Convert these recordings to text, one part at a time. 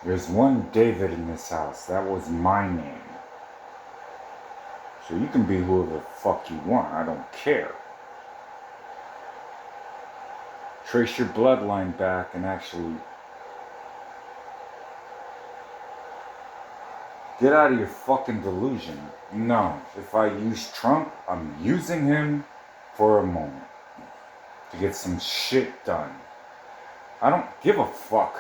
There's one David in this house. That was my name. So you can be whoever the fuck you want. I don't care. Trace your bloodline back and actually get out of your fucking delusion. No, if I use Trump, I'm using him for a moment to get some shit done. I don't give a fuck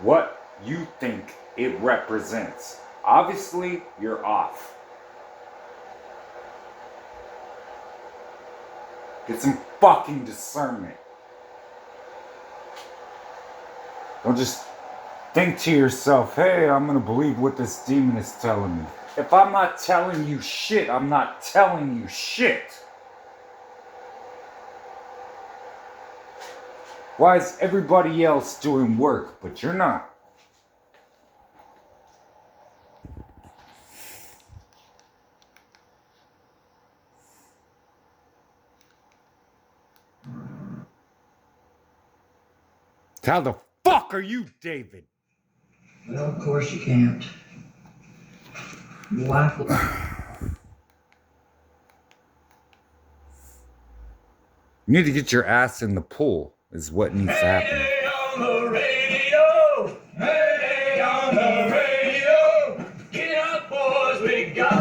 what you think it represents. Obviously, you're off. Get some fucking discernment. Don't just think to yourself, hey, I'm gonna believe what this demon is telling me. If I'm not telling you shit, I'm not telling you shit. Why is everybody else doing work, but you're not? How the fuck are you, David? Well, of course you can't. Your wife will... You need to get your ass in the pool, is what needs to happen. Mayday on the radio! Mayday on the radio! Get up, boys, we got to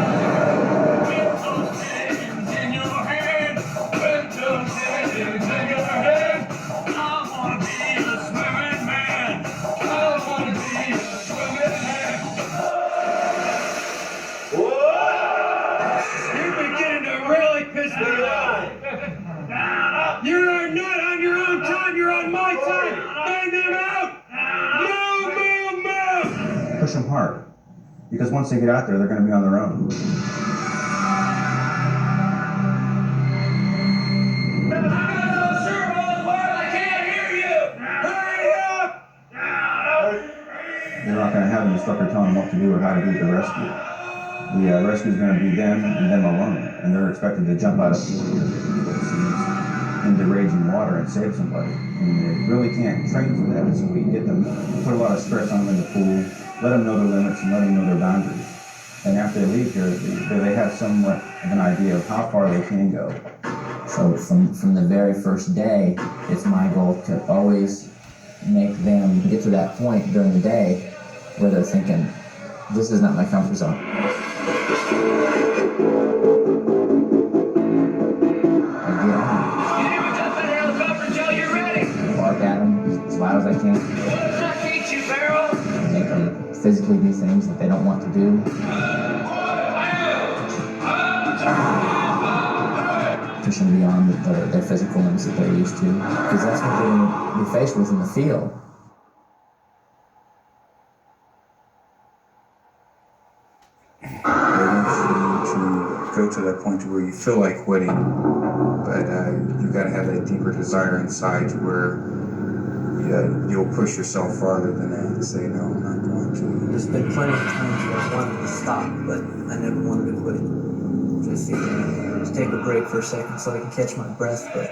get those chickens in your hand. Put those chickens in your hand. I want to be a swimming man. I want to be a swimming man. Whoa! You're beginning to really piss me off. You are not on your own time, you're on my time. Bang them out. Move, move, move. Push them hard, because once they get out there, they're going to be on their own. I'm not so sure about this word, I can't hear you. Hurry up. They're not going to have an instructor telling them what to do or how to do the rescue. The rescue is going to be them and them alone, and they're expected to jump out of into raging water and save somebody. And they really can't train for that, so we get them, put a lot of stress on them in the pool, let them know their limits and let them know their boundaries. And after they leave here, they have somewhat of an idea of how far they can go. So from the very first day, it's my goal to always make them get to that point during the day where they're thinking, this is not my comfort zone. Bark at them as loud as I can. Make them physically do things that they don't want to do. Push them beyond their physical limits that they're used to, because that's what they're going to be faced with in the field. They want you to go to that point where you feel like quitting, but you've got to have that deeper desire inside where you'll push yourself farther than that and say, no, I'm not going to. There's been plenty of times where I wanted to stop, but I never wanted to quit. Just take a break for a second so I can catch my breath, but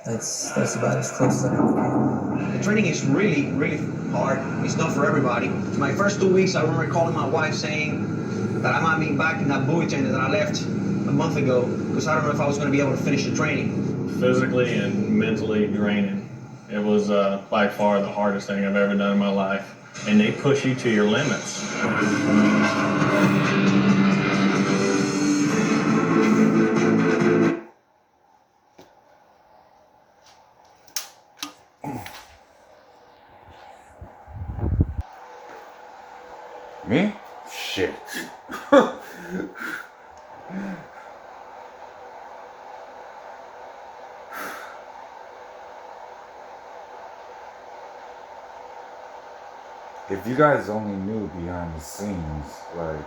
that's about as close as I ever came. The training is really, really hard. It's not for everybody. My first 2 weeks, I remember calling my wife saying that I might be back in that buoy tent that I left a month ago because I don't know if I was going to be able to finish the training. Physically and mentally draining. It was by far the hardest thing I've ever done in my life. And they push you to your limits. Me? Shit. If you guys only knew behind the scenes, like,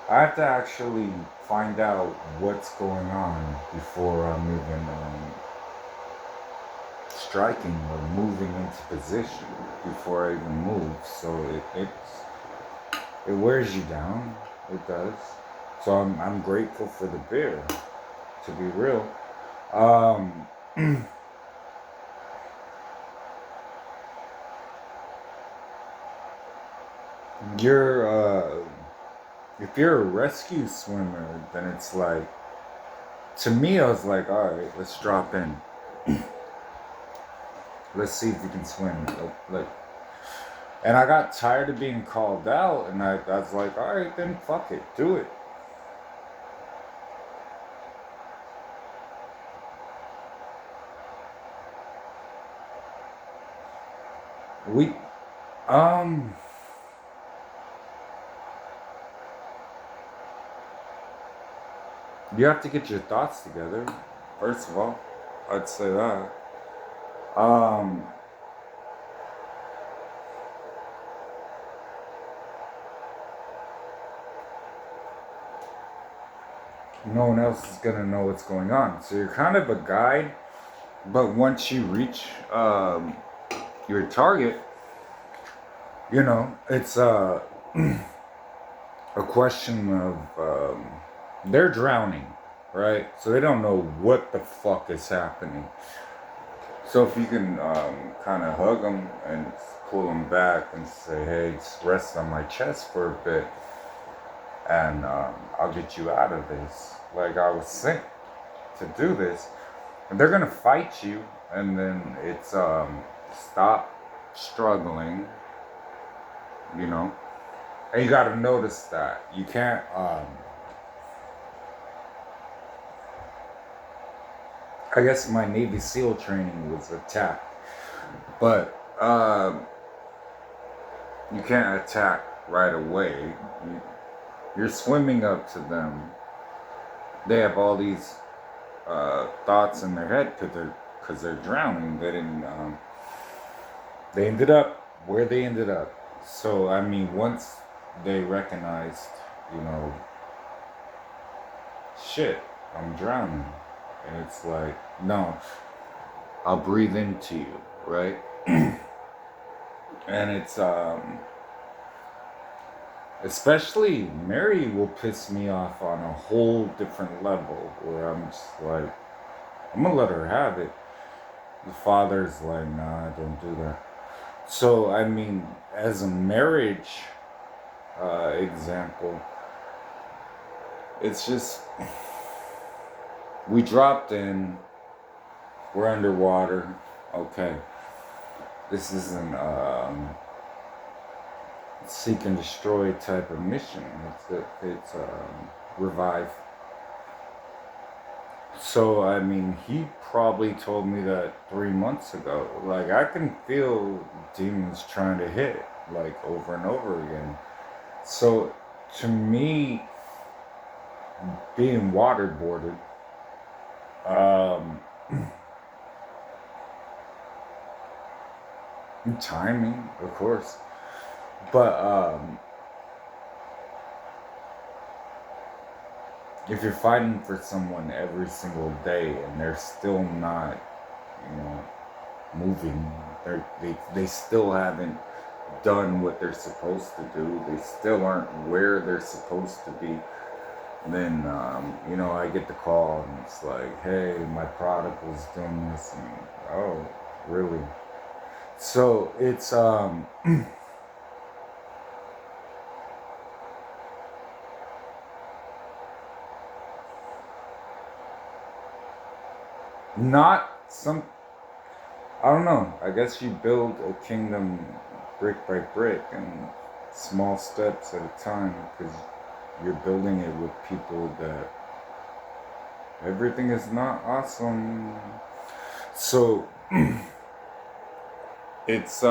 I have to actually find out what's going on before I'm even striking or moving into position before I even move. So it wears you down. It does. So I'm grateful for the beer, to be real. you're if you're a rescue swimmer, then it's like, to me, I was like, all right, let's drop in. Let's see if we can swim. And I got tired of being called out, and I was like, all right, then fuck it, do it. We, um, you have to get your thoughts together. First of all, I'd say that. Um, no one else is gonna know what's going on. So you're kind of a guide, but once you reach your target, it's a question of they're drowning, right? So they don't know what the fuck is happening. So if you can kind of hug them and pull them back and say, hey, just rest on my chest for a bit, and I'll get you out of this. Like, I was sent to do this. And they're gonna fight you, and then it's stop struggling, And you gotta notice that. You can't I guess my Navy SEAL training was attack. But you can't attack right away. You're swimming up to them. They have all these thoughts in their head because they're drowning. They ended up where they ended up. So I mean, once they recognized, shit, I'm drowning, and it's like, no, I'll breathe into you, right? And it's especially Mary will piss me off on a whole different level, where I'm just like, I'm gonna let her have it. The father's like, nah, don't do that. So I mean, as a marriage example, it's just, we dropped in, we're underwater, okay. This isn't seek and destroy type of mission. It's revive. So I mean, he probably told me that 3 months ago. Like, I can feel demons trying to hit, like, over and over again. So to me, being waterboarded, timing, of course, but if you're fighting for someone every single day and they're still not, moving, they still haven't done what they're supposed to do, they still aren't where they're supposed to be, then I get the call and it's like, hey, my product was doing this, and oh, really? So it's not some, I don't know. I guess you build a kingdom brick by brick and small steps at a time, because you're building it with people that everything is not awesome. So it's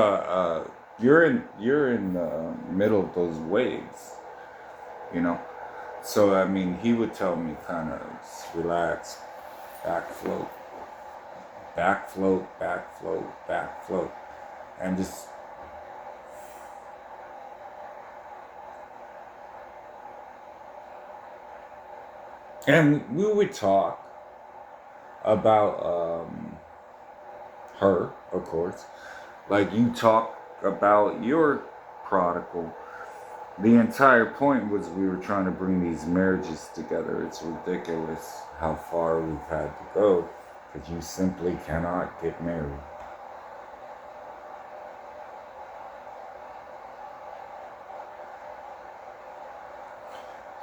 you're in the middle of those waves, So I mean, he would tell me kind of relax, back float, back float, back float, back float, and just and we would talk about her, of course, like you talk about your prodigal. The entire point was we were trying to bring these marriages together. It's ridiculous how far we've had to go, because you simply cannot get married.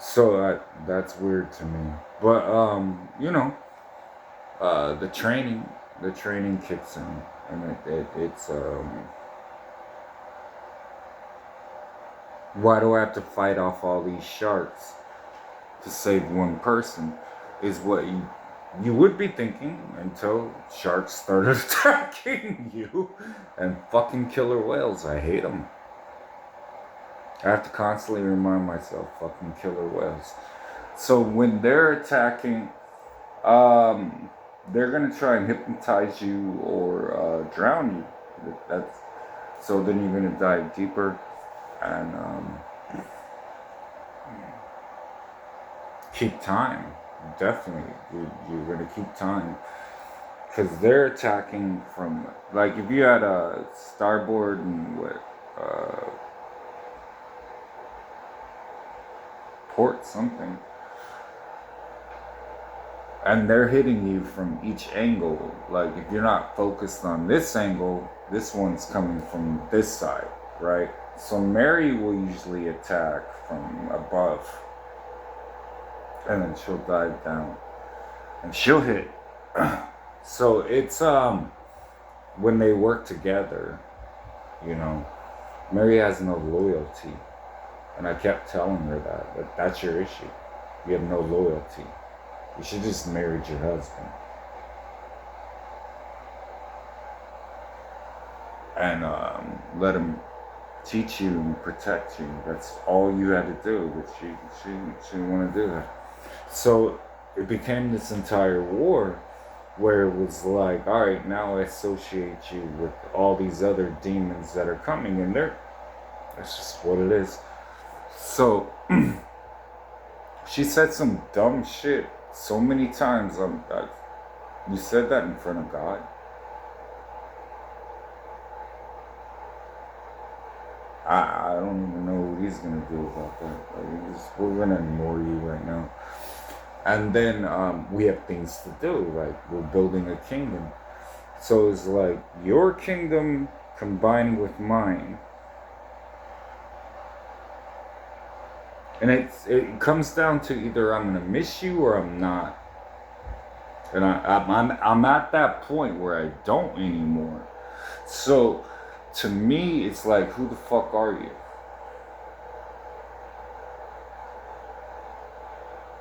So that's weird to me. But you know, the training kicks in, and it's why do I have to fight off all these sharks to save one person? Is what you would be thinking until sharks started attacking you, and fucking killer whales. I hate them. I have to constantly remind myself, fucking killer whales. So when they're attacking, they're gonna try and hypnotize you or drown you. That's so then you're gonna dive deeper and keep time. Definitely, you're gonna keep time because they're attacking from like if you had a starboard and what port something. And they're hitting you from each angle. Like if you're not focused on this angle, this one's coming from this side, right? So Mary will usually attack from above, and then she'll dive down, and she'll hit. So it's when they work together, you know, Mary has no loyalty, and I kept telling her that that's your issue. You have no loyalty. You should just marry your husband. And let him teach you and protect you. That's all you had to do, but she didn't want to do that. So it became this entire war where it was like, all right, now I associate you with all these other demons that are coming, and that's just what it is. So she said some dumb shit so many times. You said that in front of God. I don't even know what he's gonna do about that. Like, we're gonna ignore you right now. And then we have things to do. Like we're building a kingdom. So it's like your kingdom combined with mine. And it comes down to either I'm gonna miss you or I'm not. And I'm at that point where I don't anymore. So to me, it's like, who the fuck are you?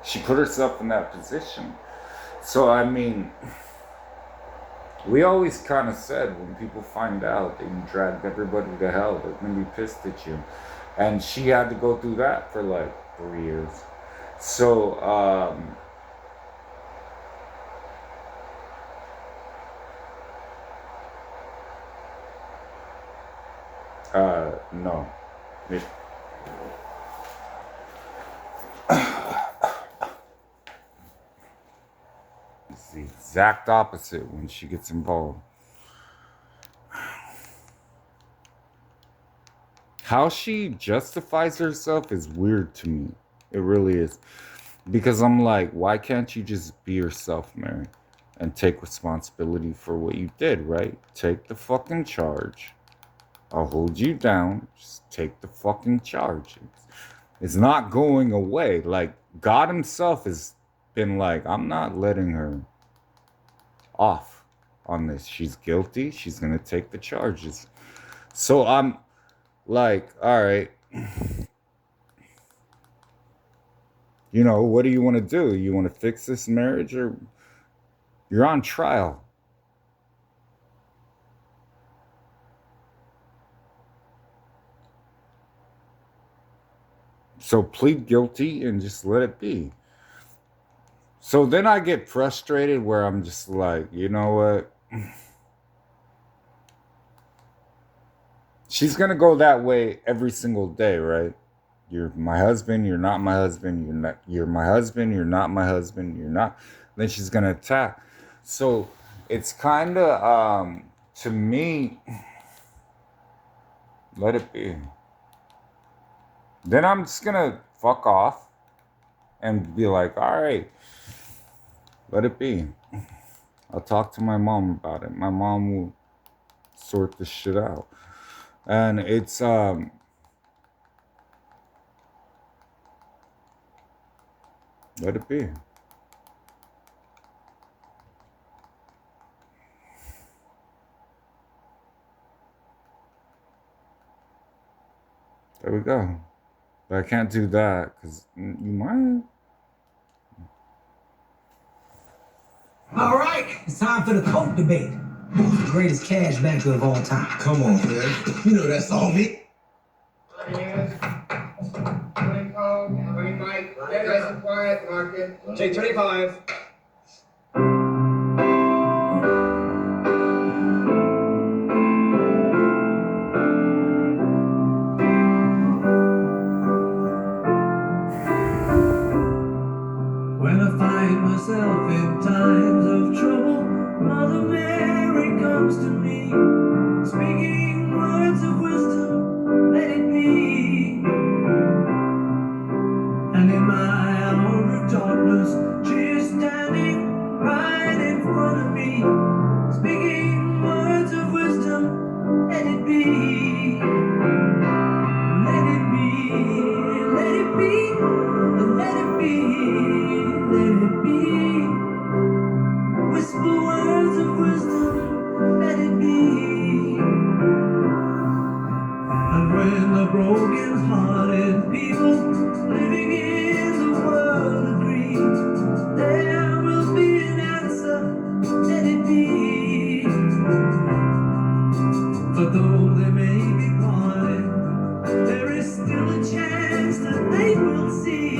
She put herself in that position. So I mean, we always kind of said when people find out that you dragged everybody to hell, they're gonna be pissed at you. And she had to go through that for like 3 years. So, no. It's the exact opposite when she gets involved. How she justifies herself is weird to me. It really is. Because I'm like, why can't you just be yourself, Mary? And take responsibility for what you did, right? Take the fucking charge. I'll hold you down. Just take the fucking charge. It's not going away. Like, God himself has been like, I'm not letting her off on this. She's guilty. She's going to take the charges. So I'm like, all right, you know, what do you want to do? You want to fix this marriage, or you're on trial? So plead guilty and just let it be. So then I get frustrated where I'm just like, you know what? She's going to go that way every single day, right? You're my husband, you're not my husband, you're my husband, you're not my husband, you're not. Then she's going to attack. So it's kind of, to me, let it be. Then I'm just going to fuck off and be like, all right, let it be. I'll talk to my mom about it. My mom will sort this shit out. And it's, Let it be. There we go. But I can't do that because you might. All right, it's time for the Coke debate. Who's the greatest cash banker of all time? Come on, man. You know that's all me. Take 25. When I find myself in times of trouble, Mother Mary comes to me, speaking words of wisdom, let it be. And in my hour of darkness, she is standing right in front of me, speaking words of wisdom, let it be. Let it be, let it be, let it be, let it be. Whisper words of wisdom, let it be. And when the broken-hearted people living in the world agree, there will be an answer, let it be. For though they may be parted, there is still a chance that they will see.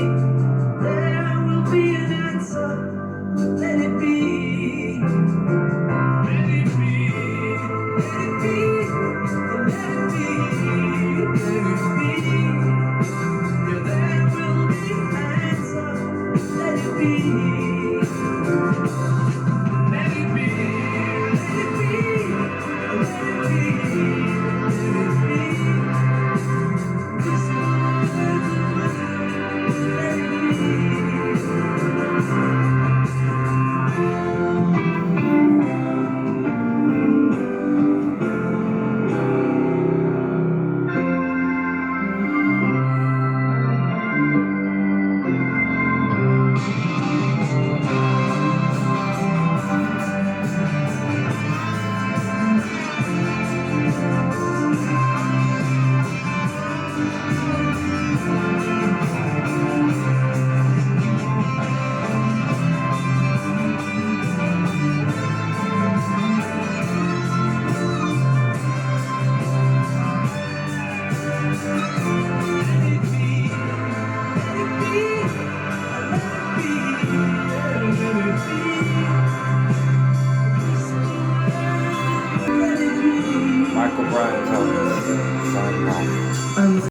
There will be an answer, let it be. Let it be, let it be, let it be, let it be. Yeah, there will be an answer, let it be. Let it be, let it be, let it be, let it be. Whisper words of wisdom, let Michael Bryan Tony signing off.